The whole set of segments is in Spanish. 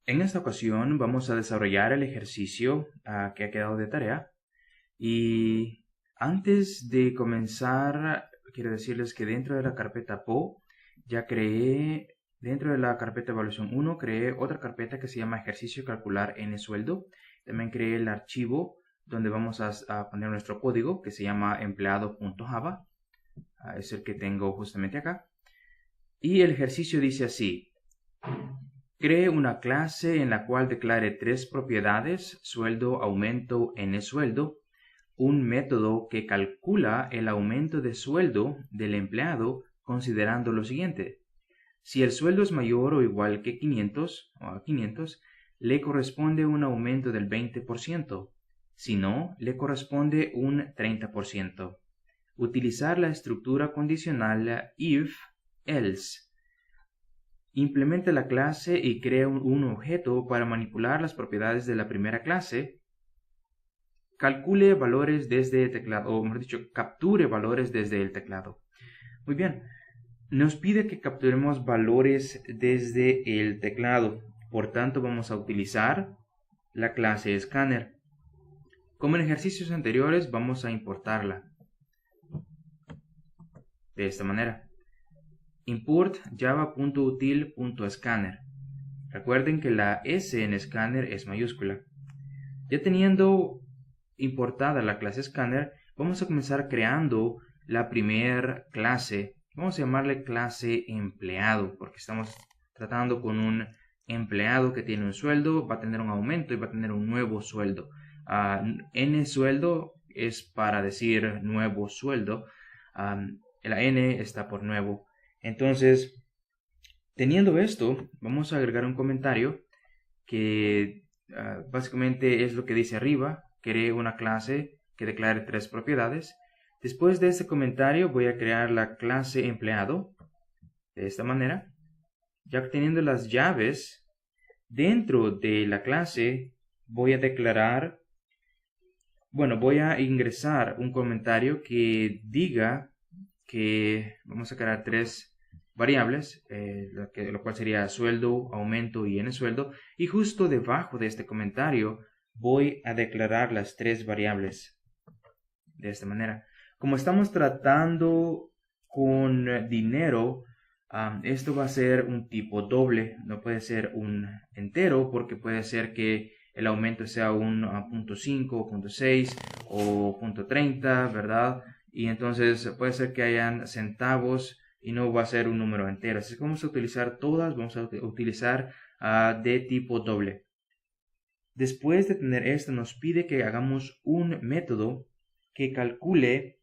En esta ocasión vamos a desarrollar el ejercicio que ha quedado de tarea. Y antes de comenzar, quiero decirles que dentro de la carpeta PO ya creé, dentro de la carpeta evaluación 1, creé otra carpeta que se llama ejercicio calcular n sueldo. También creé el archivo donde vamos a poner nuestro código que se llama empleado.java. Es el que tengo justamente acá. Y el ejercicio dice así: cree una clase en la cual declare tres propiedades: sueldo, aumento, n sueldo, un método que calcula el aumento de sueldo del empleado considerando lo siguiente. Si el sueldo es mayor o igual que 500 o a 500, le corresponde un aumento del 20%. Si no, le corresponde un 30%. Utilizar la estructura condicional if-else. Implementa la clase y crea un objeto para manipular las propiedades de la primera clase. Calcule valores desde el teclado, o mejor dicho, capture valores desde el teclado. Muy bien, nos pide que capturemos valores desde el teclado. Por tanto, vamos a utilizar la clase scanner. Como en ejercicios anteriores, vamos a importarla de esta manera. Import java.util.scanner. Recuerden que la S en scanner es mayúscula. Ya teniendo importada la clase scanner, vamos a comenzar creando la primera clase. Vamos a llamarle clase empleado, porque estamos tratando con un empleado que tiene un sueldo, va a tener un aumento y va a tener un nuevo sueldo. N sueldo es para decir nuevo sueldo. La N está por nuevo. Entonces, teniendo esto, vamos a agregar un comentario que básicamente es lo que dice arriba. Creé una clase que declare tres propiedades. Después de este comentario voy a crear la clase empleado de esta manera. Ya teniendo las llaves dentro de la clase, voy a declarar, voy a ingresar un comentario que diga que vamos a crear tres variables, lo cual sería sueldo, aumento y n sueldo, y justo debajo de este comentario voy a declarar las tres variables de esta manera. Como estamos tratando con dinero, esto va a ser un tipo doble, no puede ser un entero, porque puede ser que el aumento sea un .5, .6 o .30, ¿verdad? Y entonces puede ser que hayan centavos y no va a ser un número entero. Así que vamos a utilizar todas, vamos a utilizar de tipo doble. Después de tener esto, nos pide que hagamos un método que calcule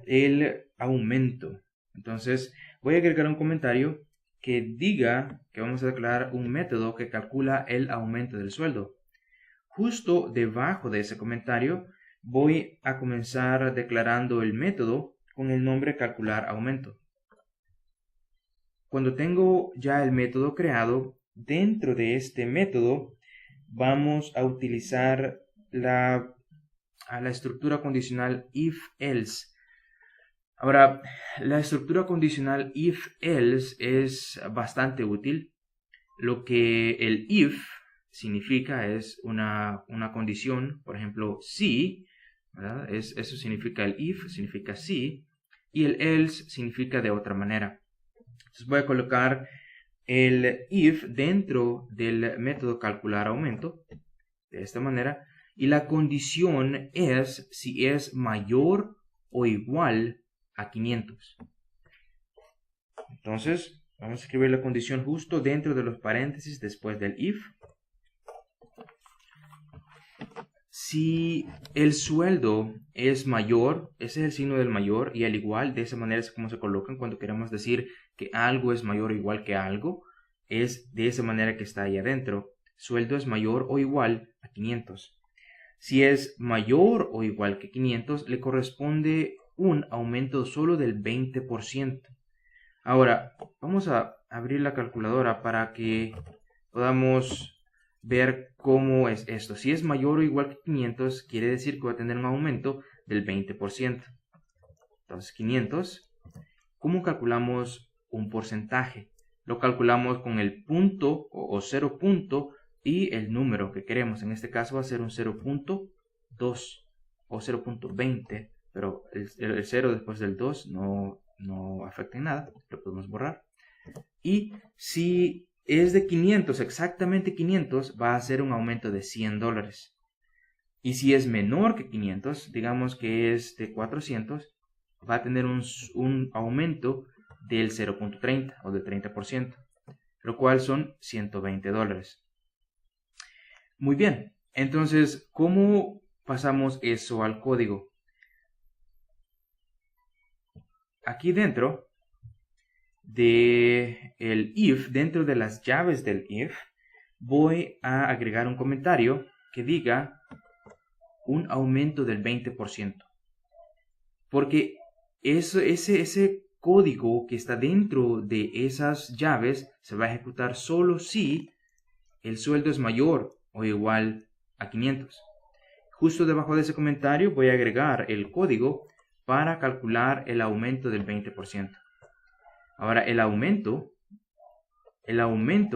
el aumento. Entonces voy a agregar un comentario que diga que vamos a declarar un método que calcula el aumento del sueldo. Justo debajo de ese comentario voy a comenzar declarando el método con el nombre calcular aumento. Cuando tengo ya el método creado, dentro de este método vamos a utilizar la estructura condicional if-else. Ahora, la estructura condicional if-else es bastante útil. Lo que el if significa es una condición, por ejemplo, si, ¿verdad? Eso significa el if, significa si, y el else significa de otra manera. Entonces voy a colocar el if dentro del método calcular aumento, de esta manera, y la condición es si es mayor o igual a 500. Entonces, vamos a escribir la condición justo dentro de los paréntesis después del if. Si el sueldo es mayor, ese es el signo del mayor, y al igual, de esa manera es como se colocan cuando queremos decir que algo es mayor o igual que algo, es de esa manera que está ahí adentro. Sueldo es mayor o igual a 500. Si es mayor o igual que 500, le corresponde un aumento solo del 20%. Ahora, vamos a abrir la calculadora para que podamos ver cómo es esto. Si es mayor o igual que 500, quiere decir que va a tener un aumento del 20%. Entonces, 500. ¿Cómo calculamos un porcentaje? lo calculamos con el punto o 0 punto y el número que queremos. En este caso va a ser un 0.2 o 0.20, pero el 0 después del 2 no afecta en nada, lo podemos borrar. Y si es de 500, exactamente 500, va a ser un aumento de $100. Y si es menor que 500, digamos que es de 400, va a tener un aumento del 0.30 o del 30%, lo cual son $120. Muy bien, entonces, ¿cómo pasamos eso al código? Aquí dentro del if, dentro de las llaves del if, voy a agregar un comentario que diga un aumento del 20%. Porque ese código que está dentro de esas llaves se va a ejecutar solo si el sueldo es mayor o igual a 500. Justo debajo de ese comentario voy a agregar el código para calcular el aumento del 20%. Ahora el aumento,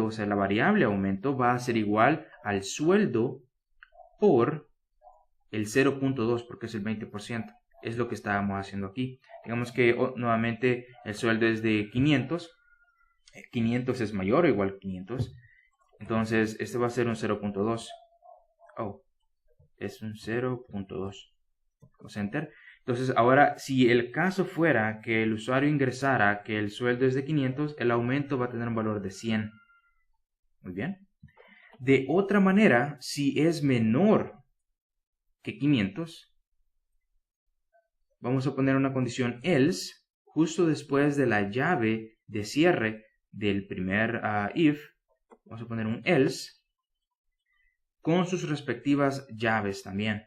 o sea, la variable aumento va a ser igual al sueldo por el 0.2 porque es el 20%. Es lo que estábamos haciendo aquí. Digamos que nuevamente el sueldo es de 500. 500 es mayor o igual a 500. Entonces este va a ser un 0.2. Oh, es un 0.2. Enter. Entonces ahora si el caso fuera que el usuario ingresara que el sueldo es de 500, el aumento va a tener un valor de 100. Muy bien. De otra manera, si es menor que 500, vamos a poner una condición else justo después de la llave de cierre del primer if. Vamos a poner un else con sus respectivas llaves también.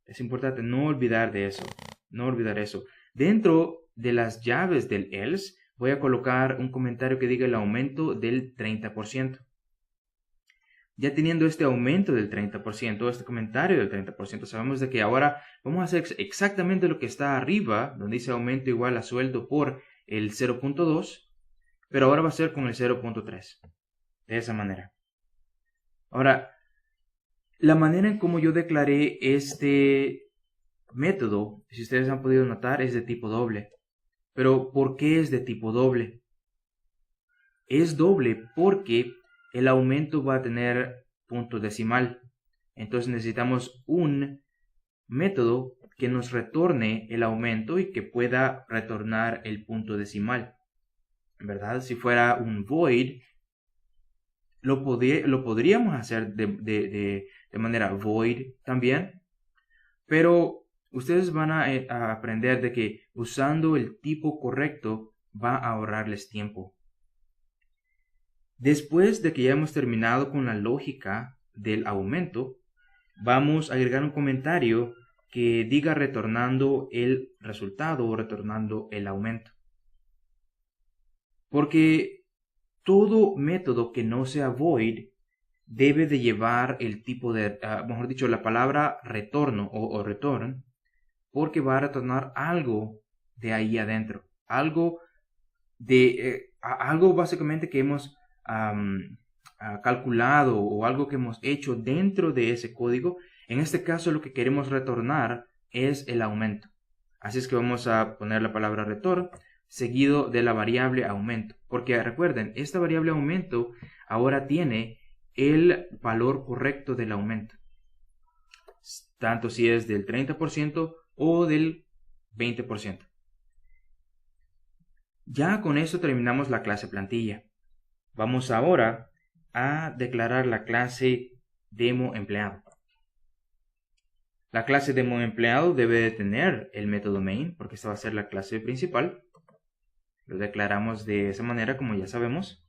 Es importante no olvidar de eso. No olvidar eso. Dentro de las llaves del else voy a colocar un comentario que diga el aumento del 30%. Ya teniendo este aumento del 30%, este comentario del 30%, sabemos de que ahora vamos a hacer exactamente lo que está arriba, donde dice aumento igual a sueldo por el 0.2, pero ahora va a ser con el 0.3. De esa manera. Ahora, la manera en cómo yo declaré este método, si ustedes han podido notar, es de tipo doble. Pero, ¿por qué es de tipo doble? Es doble porque el aumento va a tener punto decimal. Entonces necesitamos un método que nos retorne el aumento y que pueda retornar el punto decimal. ¿Verdad? Si fuera un void, lo podríamos hacer de manera void también. Pero ustedes van a aprender de que usando el tipo correcto va a ahorrarles tiempo. Después de que ya hemos terminado con la lógica del aumento, vamos a agregar un comentario que diga retornando el resultado o retornando el aumento. Porque todo método que no sea void debe de llevar el tipo de, mejor dicho, la palabra retorno o return, porque va a retornar algo de ahí adentro. Algo básicamente que hemos calculado o algo que hemos hecho dentro de ese código. En este caso lo que queremos retornar es el aumento. Así es que vamos a poner la palabra return seguido de la variable aumento. Porque recuerden, esta variable aumento ahora tiene el valor correcto del aumento. Tanto si es del 30% o del 20%. Ya con eso terminamos la clase plantilla. Vamos ahora a declarar la clase demo empleado. La clase demo empleado debe de tener el método main porque esta va a ser la clase principal. Lo declaramos de esa manera como ya sabemos.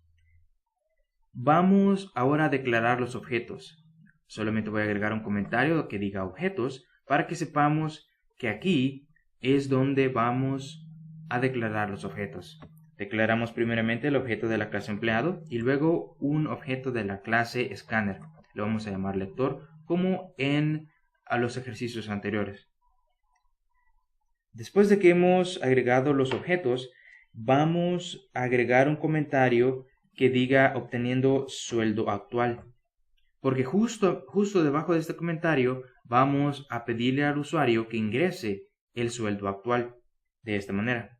Vamos ahora a declarar los objetos. Solamente voy a agregar un comentario que diga objetos para que sepamos que aquí es donde vamos a declarar los objetos. Declaramos primeramente el objeto de la clase empleado y luego un objeto de la clase scanner. Lo vamos a llamar lector como en los ejercicios anteriores. Después de que hemos agregado los objetos, vamos a agregar un comentario que diga obteniendo sueldo actual. Porque justo debajo de este comentario vamos a pedirle al usuario que ingrese el sueldo actual. De esta manera.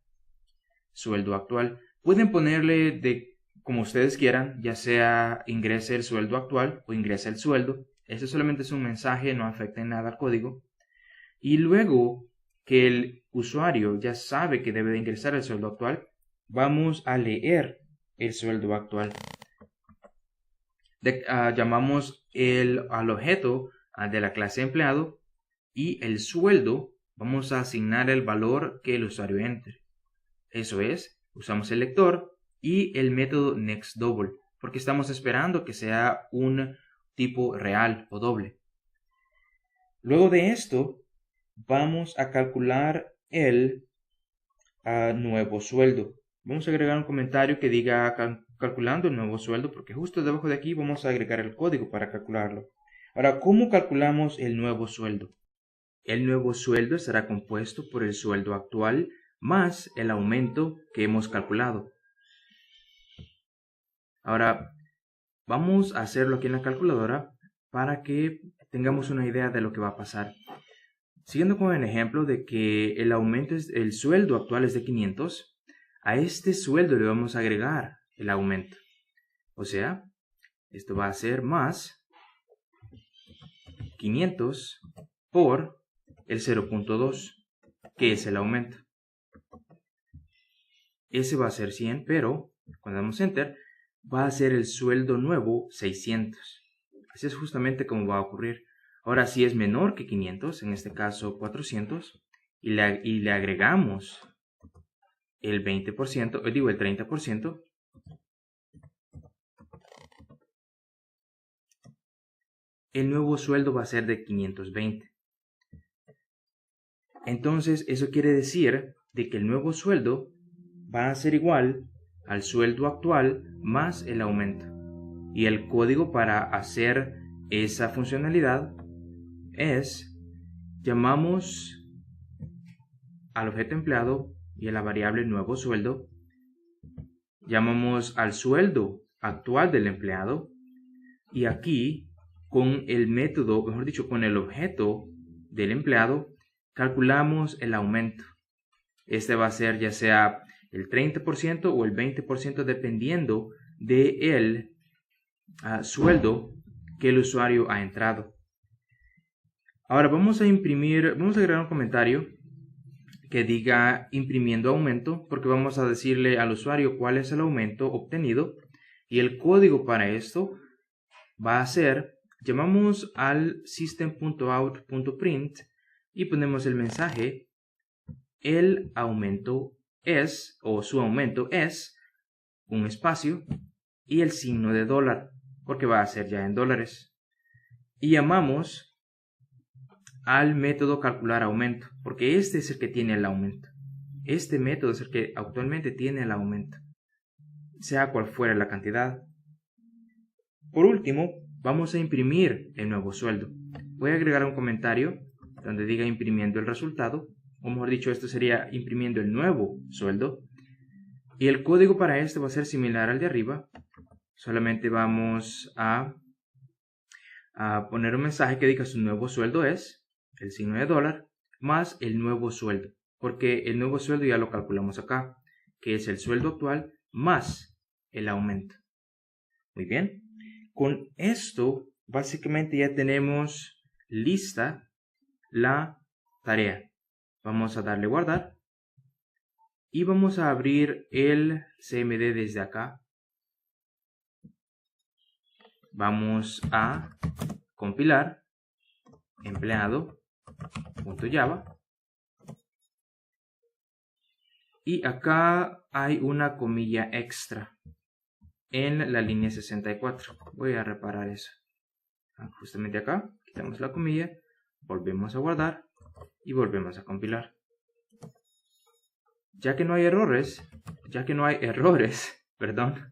Sueldo actual. Pueden ponerle de como ustedes quieran, ya sea ingrese el sueldo actual o ingrese el sueldo. Eso solamente es un mensaje, no afecta en nada al código. Y luego que el usuario ya sabe que debe de ingresar el sueldo actual, vamos a leer el sueldo actual. Llamamos al objeto de la clase empleado y el sueldo vamos a asignar el valor que el usuario entre. Eso es, usamos el lector y el método nextDouble, porque estamos esperando que sea un tipo real o doble. Luego de esto, vamos a calcular el nuevo sueldo. Vamos a agregar un comentario que diga calculando el nuevo sueldo, porque justo debajo de aquí vamos a agregar el código para calcularlo. Ahora, ¿cómo calculamos el nuevo sueldo? El nuevo sueldo estará compuesto por el sueldo actual más el aumento que hemos calculado. Ahora, vamos a hacerlo aquí en la calculadora para que tengamos una idea de lo que va a pasar. Siguiendo con el ejemplo de que el sueldo actual es de 500, a este sueldo le vamos a agregar el aumento. O sea, esto va a ser más 500 por el 0.2, que es el aumento. Ese va a ser 100, pero cuando damos Enter, va a ser el sueldo nuevo 600. Así es justamente como va a ocurrir. Ahora, si es menor que 500, en este caso 400, y le agregamos el 20%, el 30%, el nuevo sueldo va a ser de 520. Entonces, eso quiere decir de que el nuevo sueldo va a ser igual al sueldo actual más el aumento. Y el código para hacer esa funcionalidad es, llamamos al objeto empleado y a la variable nuevo sueldo, llamamos al sueldo actual del empleado y aquí con el método, mejor dicho, con el objeto del empleado, calculamos el aumento. Este va a ser ya sea el 30% o el 20% dependiendo del sueldo que el usuario ha entrado. Ahora vamos a agregar un comentario que diga imprimiendo aumento, porque vamos a decirle al usuario cuál es el aumento obtenido y el código para esto va a ser, llamamos al system.out.print y ponemos el mensaje, el aumento es, o su aumento es, un espacio y el signo de dólar, porque va a ser ya en dólares. Y llamamos al método calcular aumento, porque este es el que tiene el aumento. Este método es el que actualmente tiene el aumento, sea cual fuera la cantidad. Por último, vamos a imprimir el nuevo sueldo. Voy a agregar un comentario donde diga imprimiendo el resultado, o mejor dicho, esto sería imprimiendo el nuevo sueldo. Y el código para esto va a ser similar al de arriba. Solamente vamos a poner un mensaje que diga su nuevo sueldo es el signo de dólar más el nuevo sueldo, porque el nuevo sueldo ya lo calculamos acá, que es el sueldo actual más el aumento. Muy bien, con esto básicamente ya tenemos lista la tarea. Vamos a darle guardar y vamos a abrir el CMD desde acá. Vamos a compilar empleado.java y acá hay una comilla extra en la línea 64. Voy a reparar eso. Justamente acá, quitamos la comilla, volvemos a guardar y volvemos a compilar. Ya que no hay errores, perdón,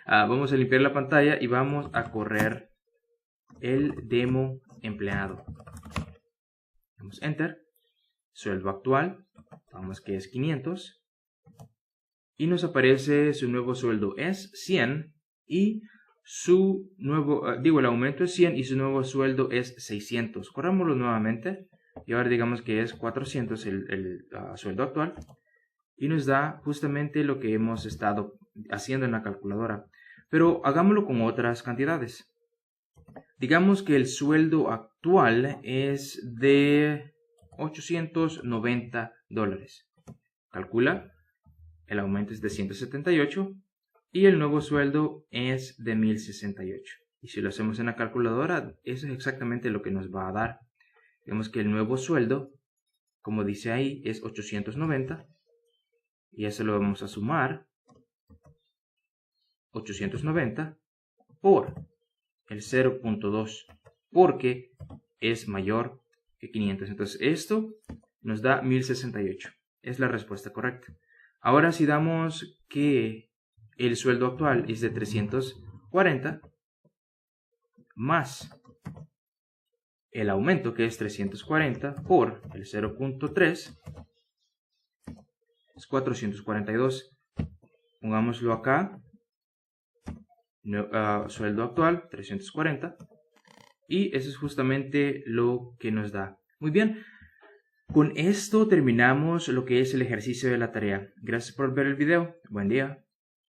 vamos a limpiar la pantalla y vamos a correr el demo empleado. Damos Enter. Sueldo actual, vamos que es 500. y nos aparece su nuevo sueldo es 100 y su nuevo, el aumento es 100 y su nuevo sueldo es 600. Corrámoslo nuevamente y ahora digamos que es 400 el sueldo actual y nos da justamente lo que hemos estado haciendo en la calculadora. Pero hagámoslo con otras cantidades. Digamos que el sueldo actual es de $890. Calcula, el aumento es de 178 y el nuevo sueldo es de 1068. Y si lo hacemos en la calculadora, eso es exactamente lo que nos va a dar. Vemos que el nuevo sueldo, como dice ahí, es 890 y eso lo vamos a sumar. 890 por el 0.2 porque es mayor que 500. Entonces esto nos da 1068. Es la respuesta correcta. Ahora si damos que el sueldo actual es de 340 más el aumento que es 340 por el 0.3 es 442. Pongámoslo acá. Sueldo actual 340 y eso es justamente lo que nos da. Muy bien, con esto terminamos lo que es el ejercicio de la tarea. Gracias por ver el video. Buen día.